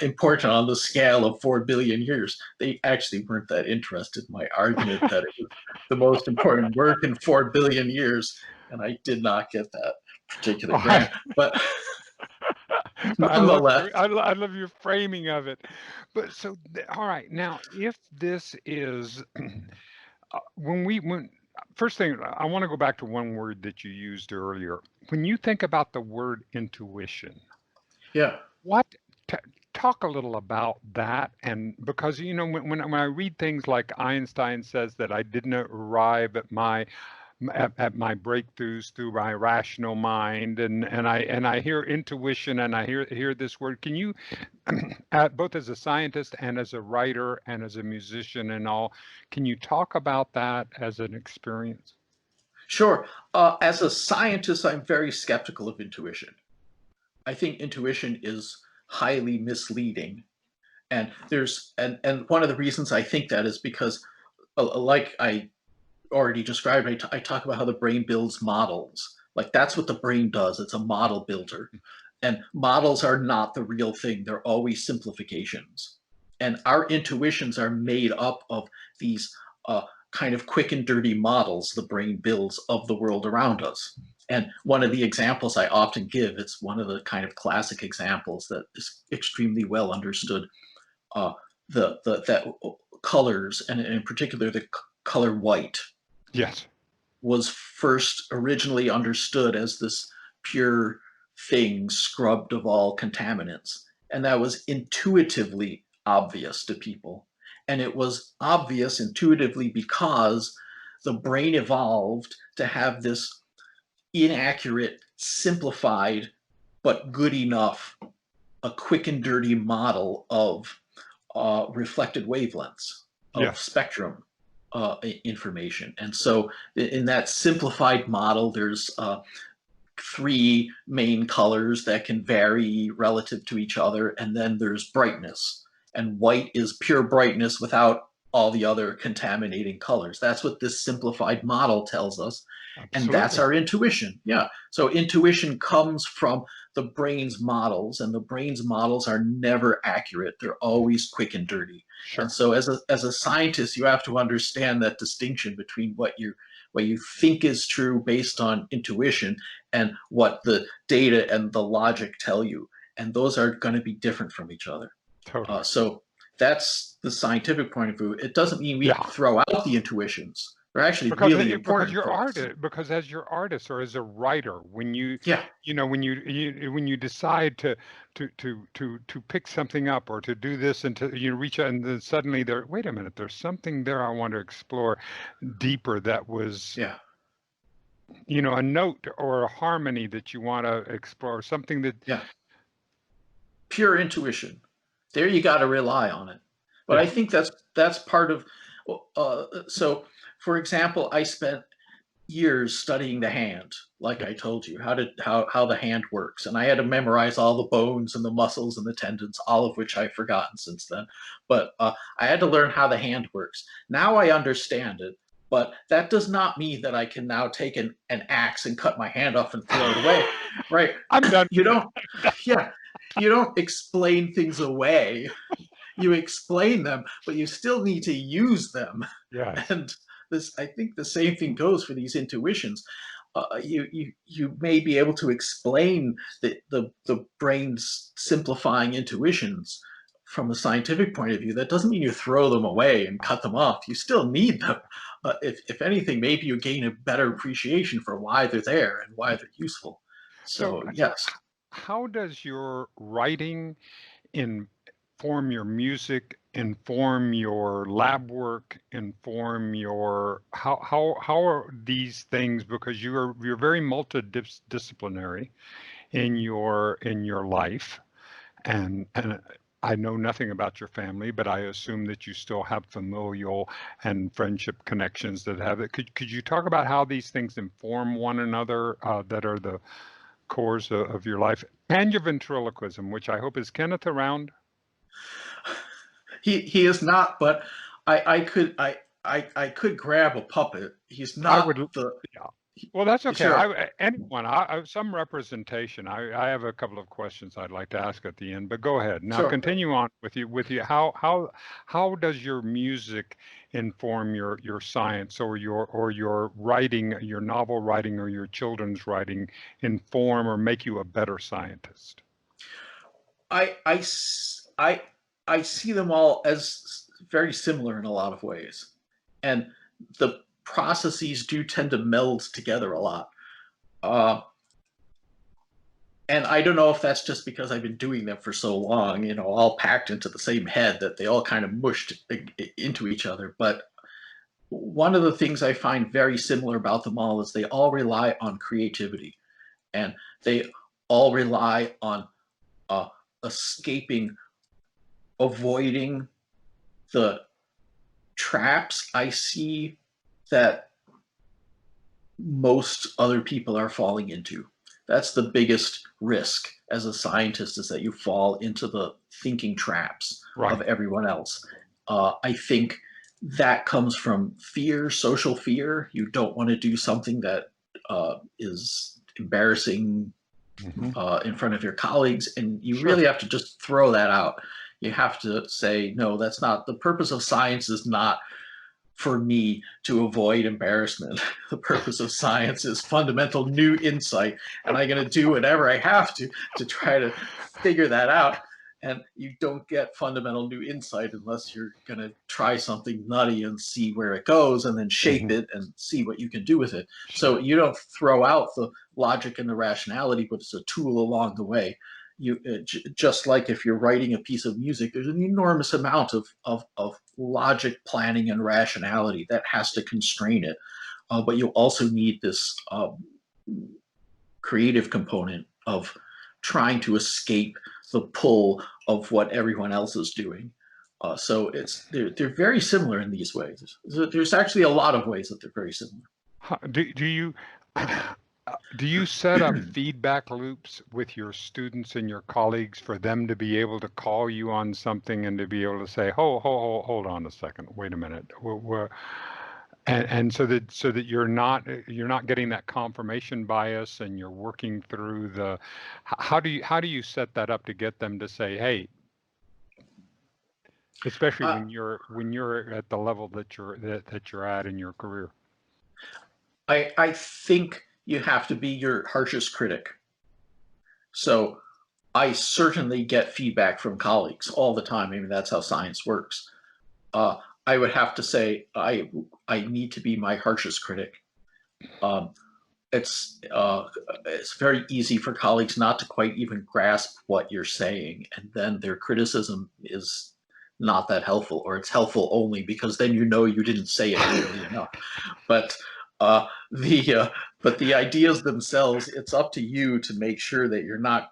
important on the scale of 4 billion years. They actually weren't that interested in my argument that it was the most important work in 4 billion years, and I did not get that particular grant. But nonetheless, I love your framing of it. But so, all right, now if this is when first thing, I want to go back to one word that you used earlier. When you think about the word intuition, yeah. what t talk a little about that, and because when I read things like Einstein says that I didn't arrive at my breakthroughs through my rational mind, and I hear intuition, and I hear this word. Can you, both as a scientist and as a writer and as a musician and all, can you talk about that as an experience? Sure. As a scientist, I'm very skeptical of intuition. I think intuition is highly misleading. And one of the reasons I think that is because, like I already described, I talk about how the brain builds models. Like that's what the brain does. It's a model builder. And models are not the real thing. They're always simplifications. And our intuitions are made up of these kind of quick and dirty models the brain builds of the world around us. And one of the examples I often give, it's one of the kind of classic examples that is extremely well understood. Uh, that colors, and in particular the color white, Yes. was first originally understood as this pure thing scrubbed of all contaminants. And that was intuitively obvious to people. And it was obvious intuitively because the brain evolved to have this inaccurate, simplified, but good enough, a quick and dirty model of reflected wavelengths, of Yes. spectrum information. And so in that simplified model, there's three main colors that can vary relative to each other, and then there's brightness. And white is pure brightness without all the other contaminating colors. That's what this simplified model tells us. And that's Absolutely. our intuition. Yeah. So intuition comes from the brain's models, and the brain's models are never accurate. They're always quick and dirty. And Sure. so as a scientist, you have to understand that distinction between what you think is true based on intuition and what the data and the logic tell you. And those are going to be different from each other. Totally. So that's the scientific point of view. It doesn't mean we Yeah. throw out the intuitions. They're actually really Because important you're for us. artist, because as your artist or as a writer, when Yeah, when you decide to pick something up or to do this and to reach out, and then suddenly there, wait a minute, there's something there I want to explore deeper, that was yeah, a note or a harmony that you want to explore, something that, yeah. Pure intuition. There you got to rely on it. But I yeah. think that's part of. So, for example, I spent years studying the hand, like Yeah. I told you, how the hand works, and I had to memorize all the bones and the muscles and the tendons, all of which I've forgotten since then. But I had to learn how the hand works. Now I understand it, but that does not mean that I can now take an axe and cut my hand off and throw it away, right? I'm done You with don't, yeah, you don't explain things away. You explain them, but you still need to use them. Yes. And this, I think, the same thing goes for these intuitions. You may be able to explain the brain's simplifying intuitions from a scientific point of view. That doesn't mean you throw them away and cut them off. You still need them. If anything, maybe you gain a better appreciation for why they're there and why they're useful. So, So yes. how does your writing inform your music, inform your lab work, inform your, how are these things, because you're very multidisciplinary in your life, and I know nothing about your family, but I assume that you still have familial and friendship connections that have it. Could you talk about how these things inform one another, that are the cores of your life, and your ventriloquism, which I hope, is Kenneth around? He is not, but I could I could grab a puppet. He's I not would, the yeah. Well, that's okay. sure, Anyone, some representation. I have a couple of questions I'd like to ask at the end, but go ahead. Now sure. continue on with you. How does your music inform your science or your writing, your novel writing or your children's writing inform or make you a better scientist? I I s- I I see them all as very similar in a lot of ways, and the processes do tend to meld together a lot. Uh, and I don't know if that's just because I've been doing them for so long, all packed into the same head that they all kind of mushed into each other. But one of the things I find very similar about them all is they all rely on creativity, and they all rely on uh, escaping, avoiding the traps I see that most other people are falling into. That's the biggest risk as a scientist, is that you fall into the thinking traps of Right. everyone else. I think that comes from fear, social fear. You don't want to do something that is embarrassing Hmm. in front of your colleagues, and you Sure. really have to just throw that out. You have to say, no, that's not the purpose of science. Is not for me to avoid embarrassment. The purpose of science is fundamental new insight, and I'm going to do whatever I have to try to figure that out. And you don't get fundamental new insight unless you're going to try something nutty and see where it goes, and then shape Hmm. it and see what you can do with it. So Sure. you don't throw out the logic and the rationality, but it's a tool along the way. Just like if you're writing a piece of music, there's an enormous amount of logic, planning, and rationality that has to constrain it. But you also need this creative component of trying to escape the pull of what everyone else is doing. So they're very similar in these ways. There's actually a lot of ways that they're very similar. Do you do you set up feedback loops with your students and your colleagues for them to be able to call you on something and to be able to say, hold on a second, wait a minute, and so that you're not getting that confirmation bias and you're working through how do you set that up to get them to say, hey, especially Uh, when you're at the level that you're at in your career? I think you have to be your harshest critic. So I certainly get feedback from colleagues all the time. I mean, that's how science works. Uh, I would have to say I need to be my harshest critic. Um, it's very easy for colleagues not to quite even grasp what you're saying, and then their criticism is not that helpful, or it's helpful only because then you didn't say it clearly enough. But the but the ideas themselves, it's up to you to make sure that you're not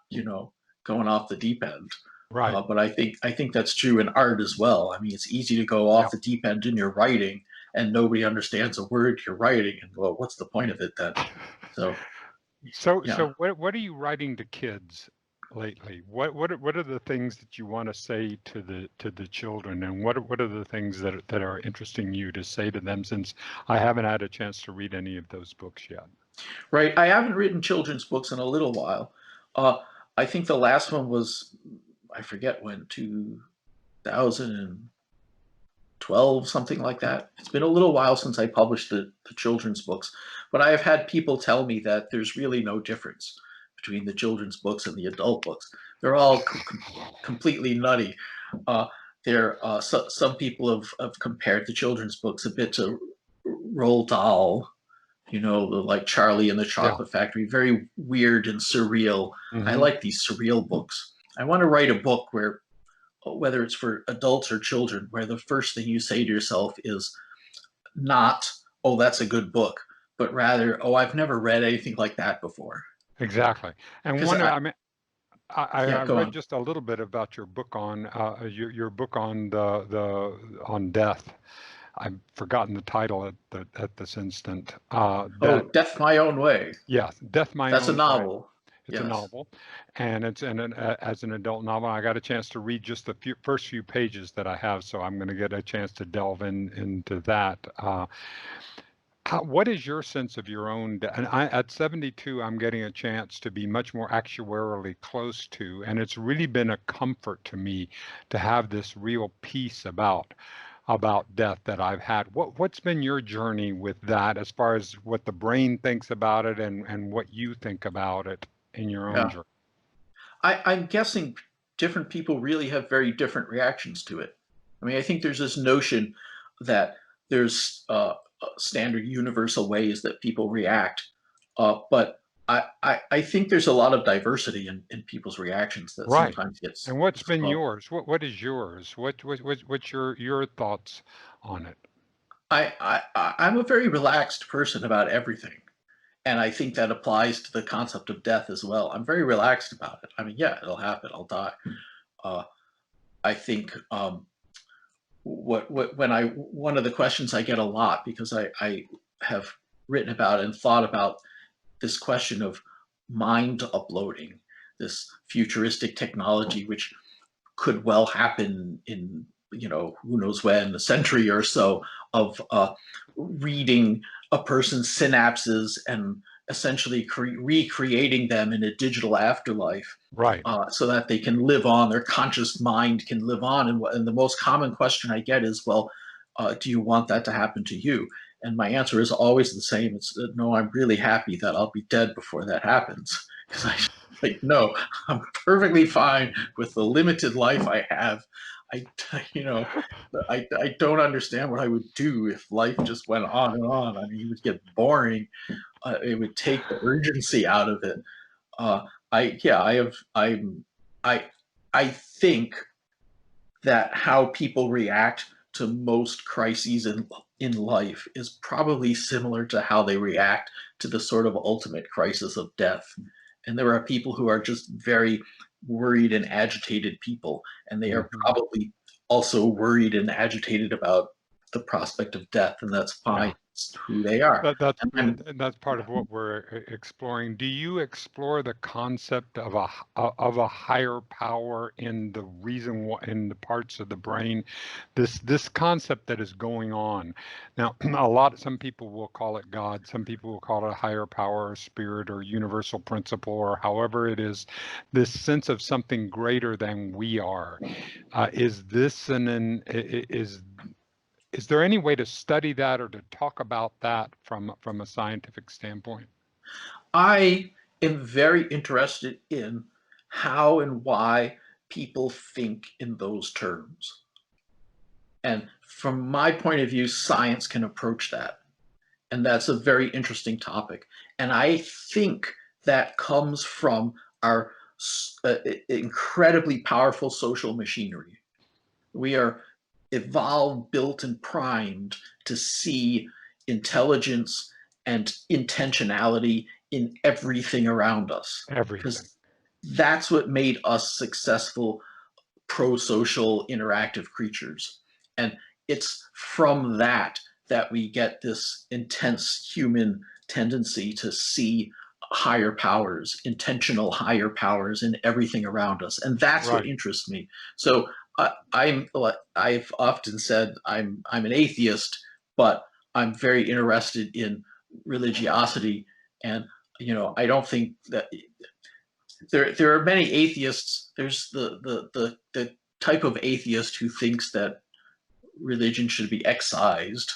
going off the deep end. Right. But I think that's true in art as well. I mean, it's easy to go Yeah. off the deep end in your writing, and nobody understands a word you're writing, and well, what's the point of it then? So So, yeah. so what are you writing to kids lately? What are the things that you want to say to the children, and what are the things that are interesting you to say to them? Since I haven't had a chance to read any of those books yet. Right. I haven't written children's books in a little while. Uh, I think the last one was, I forget when, 2012, something like that. It's been a little while since I published the children's books, but I have had people tell me that there's really no difference between the children's books and the adult books. They're all completely nutty. Uh, some people have compared the children's books a bit to Roald Dahl, like Charlie and the Yeah. Chocolate Factory, very weird and surreal. I Hmm. like these surreal books. I want to write a book where, whether it's for adults or children, where the first thing you say to yourself is not, oh, that's a good book, but rather, oh, I've never read anything like that before. Exactly. And Because I mean, I yeah, go read on. just a little bit about your book on your book on on death. I've forgotten the title at this instant. Oh, Death My Own Way. Yeah, Death My That's a Own Way. novel. It's a Yes. novel, and it's as an adult novel. I got a chance to read just the first few pages that I have, so I'm going to get a chance to delve into that. What is your sense of your own? And at 72, I'm getting a chance to be much more actuarially close to, and it's really been a comfort to me to have this real peace about death that I've had. What's been your journey with that, as far as what the brain thinks about it and what you think about it in your own Yeah. journey? I'm guessing different people really have very different reactions to it. I mean, I think there's this notion that there's standard universal ways that people react, but I think there's a lot of diversity in people's reactions that Right. sometimes gets And what's been yours? What is yours? What's your thoughts on it? I'm a very relaxed person about everything. And I think that applies to the concept of death as well. I'm very relaxed about it. I mean, yeah, it'll happen. I'll die. Uh, I think what when I one of the questions I get a lot, because I have written about and thought about this question of mind uploading, this futuristic technology which could well happen in, who knows when, a century or so, of reading a person's synapses and essentially recreating them in a digital afterlife, Right. so that they can live on, their conscious mind can live on. And the most common question I get is, well, do you want that to happen to you? And my answer is always the same. It's no, I'm really happy that I'll be dead before that happens. Because I like, no, I'm perfectly fine with the limited life I have. I, you know, I don't understand what I would do if life just went on and on. I mean, it would get boring. It would take the urgency out of it. Uh, yeah, I I think that how people react to most crises in life is probably similar to how they react to the sort of ultimate crisis of death. And there are people who are just very worried and agitated people, and they are Hmm. probably also worried and agitated about the prospect of death, and that's fine. Yeah. It's who they are. And That's part of what we're exploring. Do you explore the concept of a higher power in the reason in the parts of the brain, this concept that is going on now? Some people will call it God, some people will call it a higher power, or spirit, or universal principle, or however it is. This sense of something greater than we are. Is this is there any way to study that or to talk about that from a scientific standpoint? I am very interested in how and why people think in those terms. And from my point of view, science can approach that. And that's a very interesting topic. And I think that comes from our incredibly powerful social machinery. We are evolved, built, and primed to see intelligence and intentionality in everything around us, Everything. because that's what made us successful, pro-social, interactive creatures. And it's from that we get this intense human tendency to see higher powers, intentional higher powers in everything around us, and that's what Right. interests me. So I've often said I'm an atheist, but I'm very interested in religiosity, and I don't think that there are many atheists. There's the type of atheist who thinks that religion should be excised,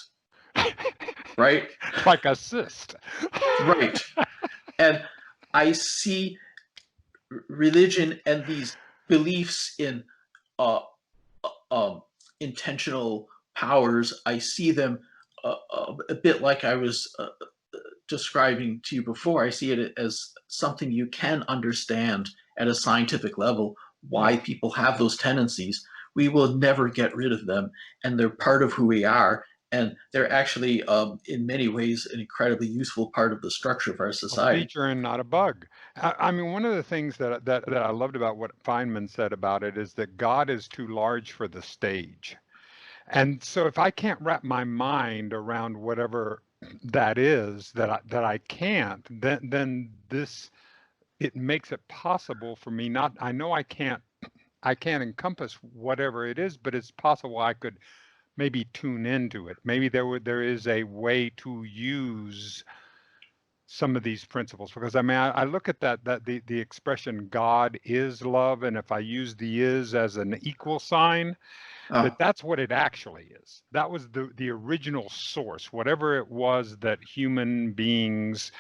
right? Like a cyst. Right. And I see religion and these beliefs in uh, intentional powers. I see them a bit like I was describing to you before. I see it as something you can understand at a scientific level, why Yeah. people have those tendencies. We will never get rid of them, and they're part of who we are. And they're actually, in many ways, an incredibly useful part of the structure of our A society. feature and not a bug. I mean, one of the things that I loved about what Feynman said about it is that God is too large for the stage. And so if I can't wrap my mind around whatever that is, that I can't, then it makes it possible for me not, I know I can't encompass whatever it is, but it's possible I could maybe tune into it. Maybe there is a way to use some of these principles, because I mean I look at that the expression God is love, and if I use the is as an equal sign, Uh, that's what it actually is. That was the original source, whatever it was that human beings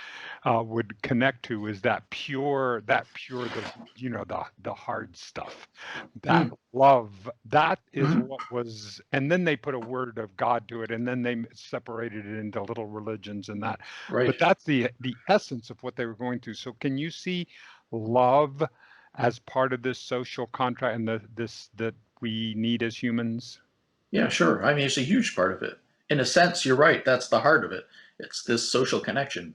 would connect to, is the hard stuff, that mm, love. That is mhm, what was, and then they put a word of God to it, and then they separated it into little religions and that. right. But that's the essence of what they were going through. So can you see love as part of this social contract and this that we need as humans? Yeah, sure. I mean, it's a huge part of it. In a sense, you're right. That's the heart of it. It's this social connection.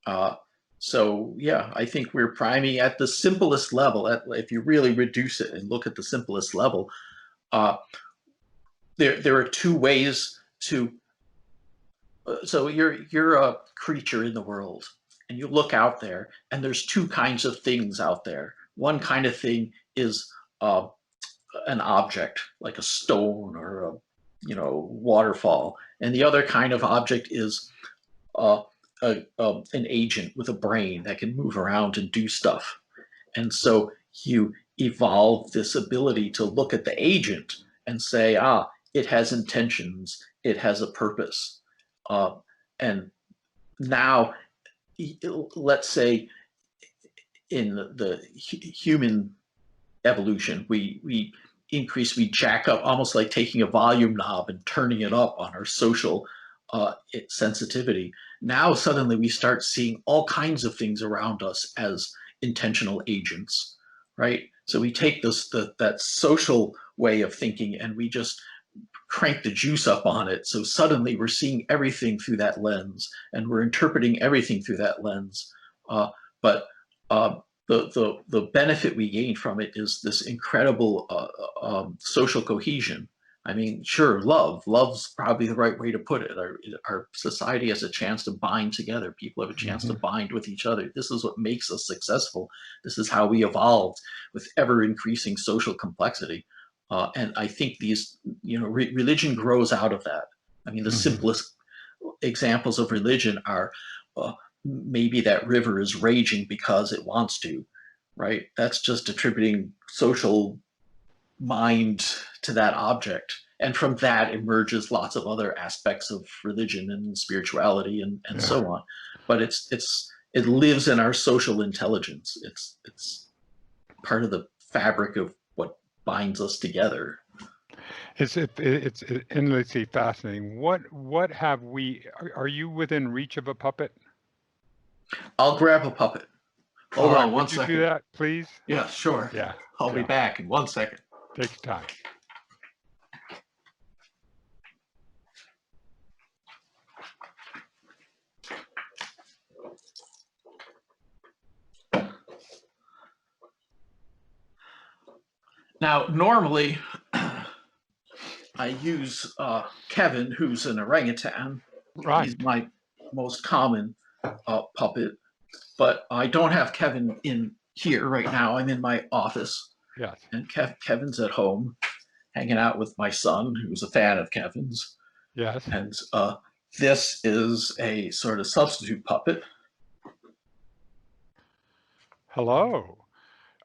Uh, so yeah, I think we're priming at the simplest level. If you really reduce it and look at the simplest level, uh, there are two ways to. So you're a creature in the world, and you look out there, and there's two kinds of things out there. One kind of thing is uh, an object like a stone or a waterfall, and the other kind of object is uh, an agent with a brain that can move around and do stuff. And so you evolve this ability to look at the agent and say, it has intentions, it has a purpose. Uh, and now, let's say in the human evolution, we jack up, almost like taking a volume knob and turning it up on our social sensitivity. Now suddenly we start seeing all kinds of things around us as intentional agents, right? So we take that social way of thinking and we just crank the juice up on it. So suddenly we're seeing everything through that lens and we're interpreting everything through that lens. But uh, the benefit we gain from it is this incredible social cohesion. I mean, sure, love's probably the right way to put it. Our society has a chance to bind together. People have a chance to Mhm. bind with each other. This is what makes us successful. This is how we evolved with ever increasing social complexity. And I think these, religion grows out of that. I mean, the Mhm. simplest examples of religion are uh, maybe that river is raging because it wants to, right? That's just attributing social mind to that object. And from that emerges lots of other aspects of religion and spirituality and Yeah. so on. But it lives in our social intelligence. It's part of the fabric of what binds us together. It's endlessly fascinating. What have we? Are you within reach of a puppet? I'll grab a puppet. All Hold right. on one Would you do second. that, please? Yeah, sure. Yeah. I'll be Yeah. back in 1 second. Take your time. Now, normally, I use Kevin, who's an orangutan. He's Right. my most common puppet, but I don't have Kevin in here right now. I'm in my office, Yes. and Kevin's at home hanging out with my son, who's a fan of Kevin's. Yes. And this is a sort of substitute puppet. Hello.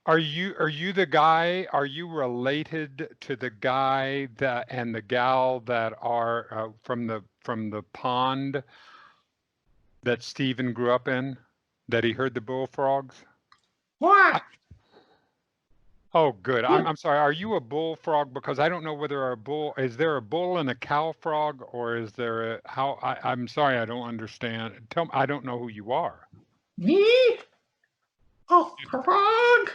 Are you the guy? Are you related to the guy that and the gal that are from the pond that Stephen grew up in? That he heard the bullfrogs? What? I, oh, good. I'm What? I'm sorry. Are you a bullfrog? Because I don't know whether a bull is there a bull and a cow frog, or is there a how? I'm sorry. I don't understand. Tell me. I don't know who you are. Me? Oh, frog?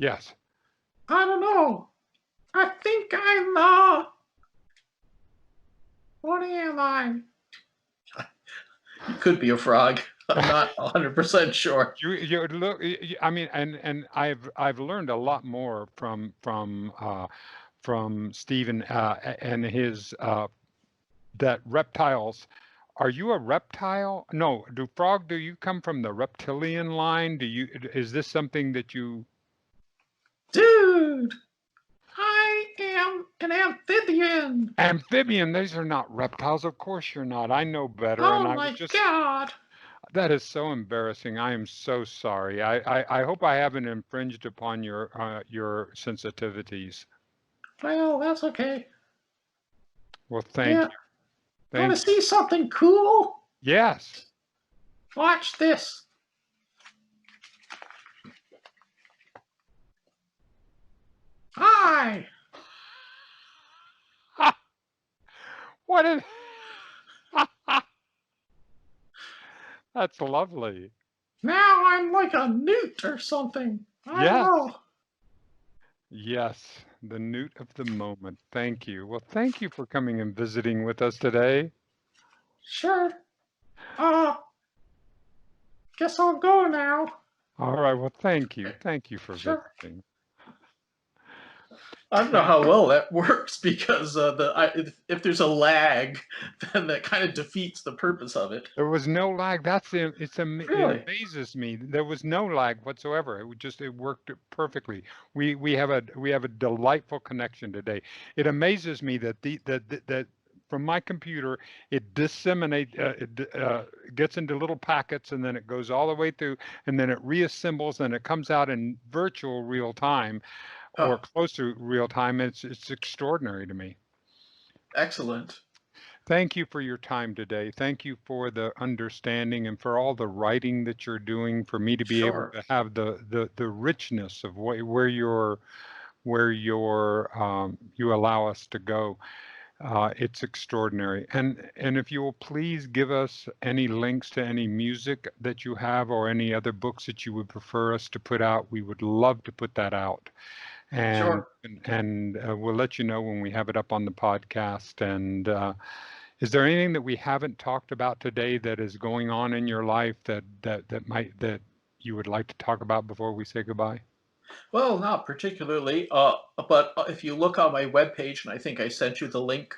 Yes. I don't know. I think I'm, what am I? You could be a frog. I'm not 100% sure. You look. I mean, and I've learned a lot more from Stephen and his that reptiles are you a reptile? No, do you come from the reptilian line? Is this something that you... Dude, I am an amphibian. Amphibian, these are not reptiles. Of course you're not. I know better. And Oh I was my just... God. That is so embarrassing. I am so sorry. I hope I haven't infringed upon your sensitivities. Well, that's okay. Well, thank Yeah. you. Want to Thank you. see something cool? Yes. Watch this. Hi. What is... That's lovely. Now I'm like a newt or something. I don't Yes. know. Yes. The newt of the moment. Thank you. Well, thank you for coming and visiting with us today. Sure. Guess I'll go now. All right. Well, thank you. Thank you for Sure. visiting. I don't know how well that works because if there's a lag, then that kind of defeats the purpose of it. There was no lag. It Really? amazes me. There was no lag whatsoever. It worked perfectly. We have a delightful connection today. It amazes me that from my computer it disseminates, gets into little packets, and then it goes all the way through, and then it reassembles, and it comes out in virtual real time or Oh, close to real time. It's extraordinary to me. excellent. Thank you for your time today. Thank you for the understanding and for all the writing that you're doing, for me to be able Sure. to have the richness of you allow us to go. It's extraordinary. And if you will please give us any links to any music that you have or any other books that you would prefer us to put out, we would love to put that out. And Sure. we'll let you know when we have it up on the podcast. And is there anything that we haven't talked about today that is going on in your life that you would like to talk about before we say goodbye? Well, not particularly. But if you look on my webpage, and I think I sent you the link,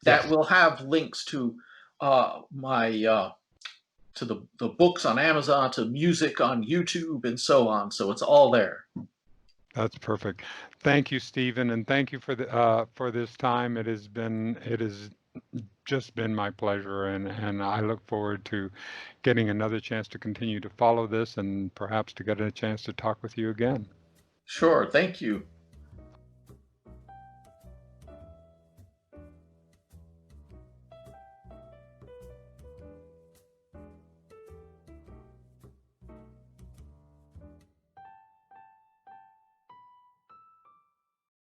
that Yes, will have links to my to the books on Amazon, to music on YouTube, and so on. So it's all there. that's perfect. Thank you, Stephen, and thank you for this time. It has just been my pleasure, and I look forward to getting another chance to continue to follow this and perhaps to get a chance to talk with you again. Sure. Thank you.